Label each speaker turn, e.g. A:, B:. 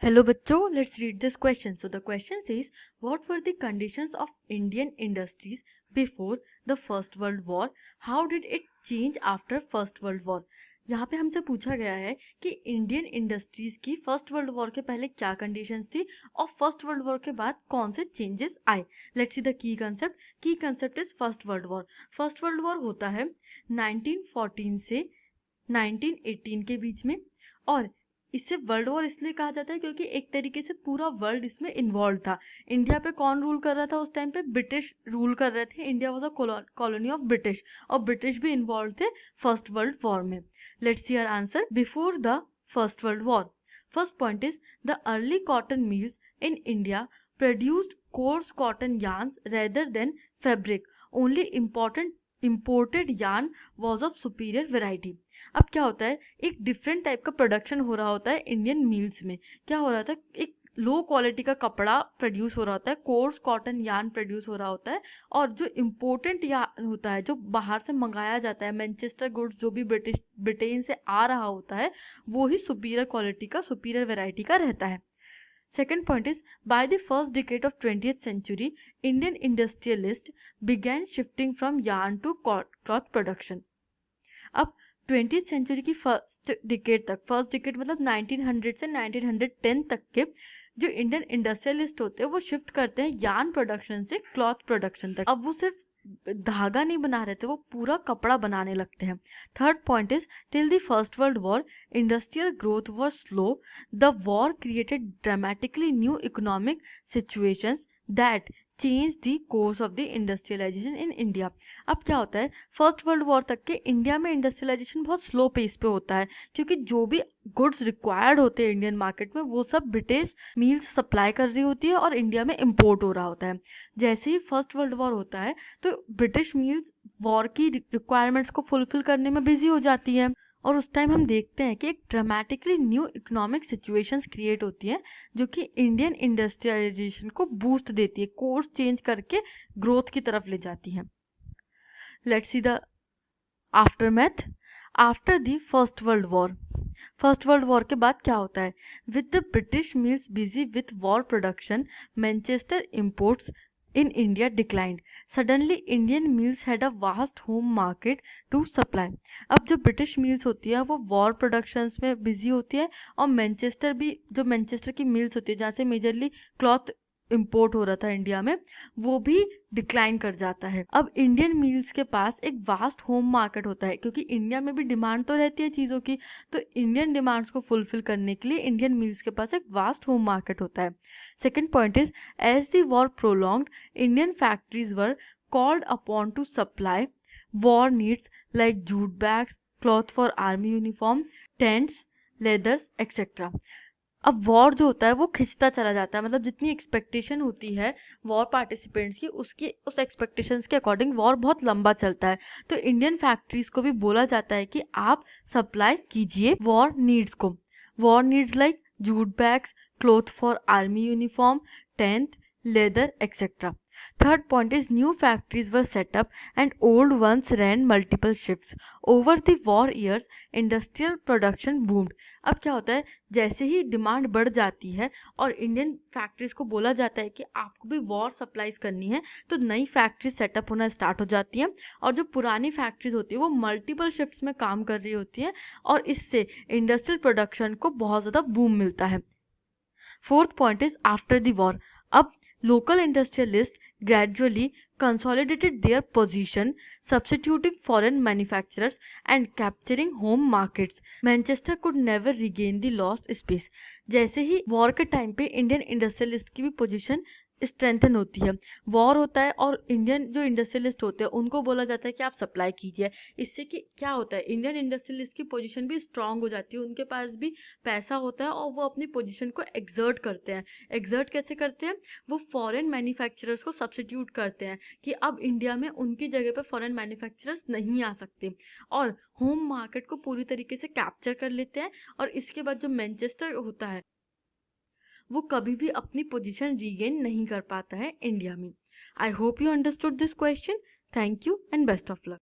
A: Hello बच्चों, let's read this question. So the question says, what were the conditions of Indian industries before the First World War? How did it change after First World War? यहाँ पे हमसे पूछा गया है कि Indian industries की first world war के पहले क्या कंडीशंस थी और फर्स्ट वर्ल्ड वॉर के बाद कौन से चेंजेस आए. Let's see the key concept is first world war. First world war होता है 1914 से 1918 के बीच में, और इससे वर्ल्ड वॉर इसलिए कहा जाता है क्योंकि एक तरीके से पूरा वर्ल्ड इसमें इन्वॉल्व था. इंडिया पे कौन रूल कर रहा था उस टाइम पे? ब्रिटिश रूल कर रहे थे. India was a colony of British, और ब्रिटिश भी इन्वॉल्व थे फर्स्ट वर्ल्ड वॉर में. Let's see our answer. Before the first world war, first point is the early cotton mills in India produced coarse cotton yarns rather than fabric. Only imported yarn was of superior variety. अब क्या होता है, एक different type का production हो रहा होता है इंडियन मिल्स में. क्या हो रहा था, एक लो क्वालिटी का कपड़ा प्रोड्यूस हो रहा होता है, कोर्स कॉटन यार्न प्रोड्यूस हो रहा होता है, और जो इम्पोर्टेंट यार्न होता है जो बाहर से मंगाया जाता है, मैनचेस्टर गुड्स जो भी ब्रिटेन से आ रहा होता है, वो ही सुपीरियर क्वालिटी का, सुपीरियर वेराइटी का रहता है. Second point is, by the first decade of 20th century, Indian industrialists began shifting from yarn to cloth production. अब 20th सेंचुरी की फर्स्ट डिकेड तक, फर्स्ट डिकेड मतलब 1900 से 1910 तक के जो इंडियन इंडस्ट्रियलिस्ट होते हैं वो शिफ्ट करते हैं यार्न प्रोडक्शन से क्लॉथ प्रोडक्शन तक. अब वो सिर्फ धागा नहीं बना रहे थे, वो पूरा कपड़ा बनाने लगते हैं. Third point is, till the first world war industrial growth was slow. The war created dramatically new economic situations that change the course of the industrialization in India. अब क्या होता है, फर्स्ट वर्ल्ड वॉर तक के India में industrialisation बहुत slow pace पे होता है, क्योंकि जो भी गुड्स रिक्वायर्ड होते हैं इंडियन मार्केट में वो सब ब्रिटिश मिल्स सप्लाई कर रही होती है और इंडिया में इम्पोर्ट हो रहा होता है. जैसे ही फर्स्ट वर्ल्ड वॉर होता है तो ब्रिटिश मिल्स वॉर की रिक्वायरमेंट्स को फुलफिल करने में बिजी हो जाती है, और उस टाइम हम देखते हैं कि एक dramatically new economic situations create होती हैं जो कि इंडियन इंडस्ट्रियलाइजेशन को बूस्ट देती है, कोर्स चेंज करके ग्रोथ की तरफ ले जाती है. Let's see the aftermath. After the first world war, first world war के बाद क्या होता है, with the British mills busy with war production, Manchester imports in India declined. Suddenly Indian mills had a vast home market to supply. अब जो British mills होती है वो वॉर प्रोडक्शंस में बिजी होती है, और मैनचेस्टर भी, जो मैनचेस्टर की मिल्स होती है जहाँ से मेजरली क्लॉथ इम्पोर्ट हो रहा था इंडिया में, वो भी डिक्लाइन कर जाता है. अब इंडियन मिल्स के पास एक वास्ट होम मार्केट होता है, क्योंकि इंडिया में भी डिमांड तो रहती है चीज़ों की, तो इंडियन डिमांड्स को फुलफिल करने के लिए इंडियन मिल्स के पास एक वास्ट होम मार्केट होता है. Second point is, as the war prolonged, Indian factories were called upon to supply war needs like jute bags, cloth for army uniform, tents, leathers etcetera. अब war जो होता है वो खिंचता चला जाता है, मतलब जितनी एक्सपेक्टेशन होती है वॉर पार्टिसिपेंट्स की, उसकी उस एक्सपेक्टेशंस के अकॉर्डिंग वॉर बहुत लंबा चलता है. तो इंडियन फैक्ट्रीज को भी बोला जाता है कि आप सप्लाई कीजिए वॉर नीड्स को. War needs like jute bags, cloth for army uniform, tent, leather etcetera. Third point is, new factories were set up and old ones ran multiple shifts. Over the war years, industrial production boomed. अब क्या होता है, जैसे ही demand बढ़ जाती है और Indian factories को बोला जाता है कि आपको भी वॉर सप्लाईज करनी है, तो नई फैक्ट्री सेटअप होना स्टार्ट हो जाती है, और जो पुरानी फैक्ट्रीज होती है वो मल्टीपल शिफ्ट्स में काम कर रही होती है, और इससे इंडस्ट्रियल प्रोडक्शन को बहुत ज़्यादा बूम मिलता है. Fourth point is, after the war, अब local industrialists gradually consolidated their position, substituting foreign manufacturers and capturing home markets. Manchester could never regain the lost space. जैसे ही वॉर के टाइम पे Indian industrialist की भी position strengthen होती है, war होता है और इंडियन जो इंडस्ट्रियलिस्ट होते हैं उनको बोला जाता है कि आप सप्लाई कीजिए. इससे कि क्या होता है, इंडियन इंडस्ट्रियलिस्ट की पोजीशन भी स्ट्रांग हो जाती है, उनके पास भी पैसा होता है और वो अपनी पोजीशन को एक्सर्ट करते हैं. एक्सर्ट कैसे करते हैं, वो फॉरेन मैन्युफैक्चरर्स को सब्स्टिट्यूट करते हैं कि अब इंडिया में उनकी जगह पे फॉरेन मैन्युफैक्चरर्स नहीं आ सकते, और होम मार्केट को पूरी तरीके से कैप्चर कर लेते हैं. और इसके बाद जो मैनचेस्टर होता है वो कभी भी अपनी पोजीशन रीगेन नहीं कर पाता है इंडिया में. I hope you understood this question. Thank you and best of luck.